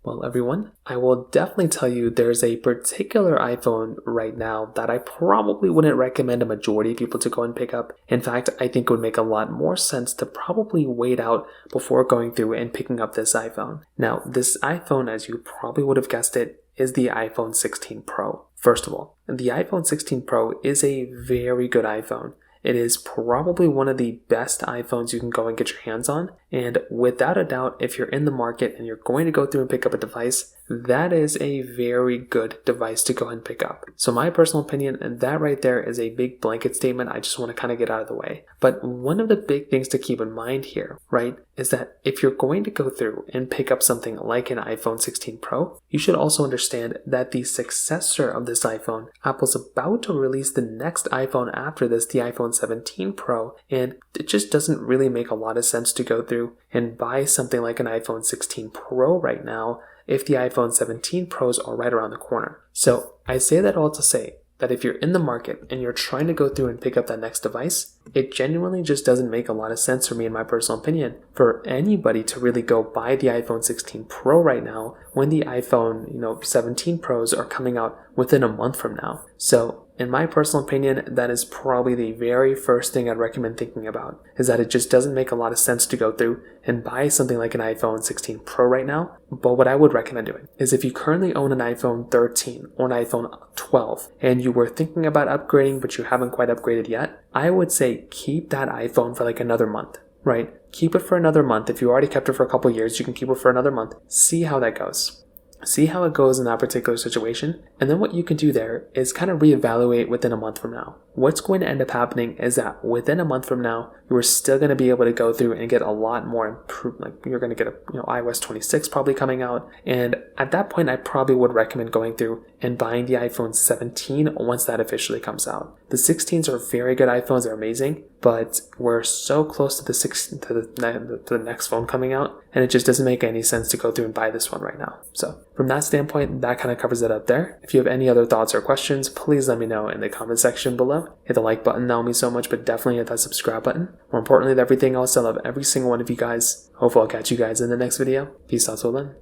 Well, everyone, I will definitely tell you there's a particular iPhone right now that I probably wouldn't recommend a majority of people to go and pick up. In fact, I think it would make a lot more sense to probably wait out before going through and picking up this iPhone. Now, this iPhone, as you probably would have guessed it, is the iPhone 16 Pro. First of all, the iPhone 16 Pro is a very good iPhone. It is probably one of the best iPhones you can go and get your hands on. And without a doubt, if you're in the market and you're going to go through and pick up a device, that is a very good device to go and pick up. So my personal opinion, and that right there is a big blanket statement I just want to kind of get out of the way. But one of the big things to keep in mind here, right, is that if you're going to go through and pick up something like an iPhone 16 Pro, you should also understand that the successor of this iPhone, Apple's about to release the next iPhone after this, the iPhone 17 Pro, and it just doesn't really make a lot of sense to go through and buy something like an iPhone 16 Pro right now if the iPhone 17 Pros are right around the corner. So I say that all to say that if you're in the market and you're trying to go through and pick up that next device, it genuinely just doesn't make a lot of sense for me, in my personal opinion, for anybody to really go buy the iPhone 16 Pro right now when the iPhone 17 Pros are coming out within a month from now. So in my personal opinion, that is probably the very first thing I'd recommend thinking about, is that it just doesn't make a lot of sense to go through and buy something like an iPhone 16 Pro right now. But what I would recommend doing is, if you currently own an iPhone 13 or an iPhone 12 and you were thinking about upgrading but you haven't quite upgraded yet, I would say keep that iPhone for like another month, right? Keep it for another month. If you already kept it for a couple years, you can keep it for another month. See how that goes. See how it goes in that particular situation, and then what you can do there is kind of reevaluate within a month from now. What's going to end up happening is that within a month from now, you are still going to be able to go through and get a lot more improved. Like, you're going to get iOS 26 probably coming out, and at that point, I probably would recommend going through and buying the iPhone 17 once that officially comes out. The 16s are very good iPhones; they're amazing, but we're so close to the next phone coming out, and it just doesn't make any sense to go through and buy this one right now. So from that standpoint, that kind of covers it up there. If you have any other thoughts or questions, please let me know in the comment section below. Hit the like button, that will mean so much, but definitely hit that subscribe button. More importantly than everything else, I love every single one of you guys. Hopefully I'll catch you guys in the next video. Peace out till then.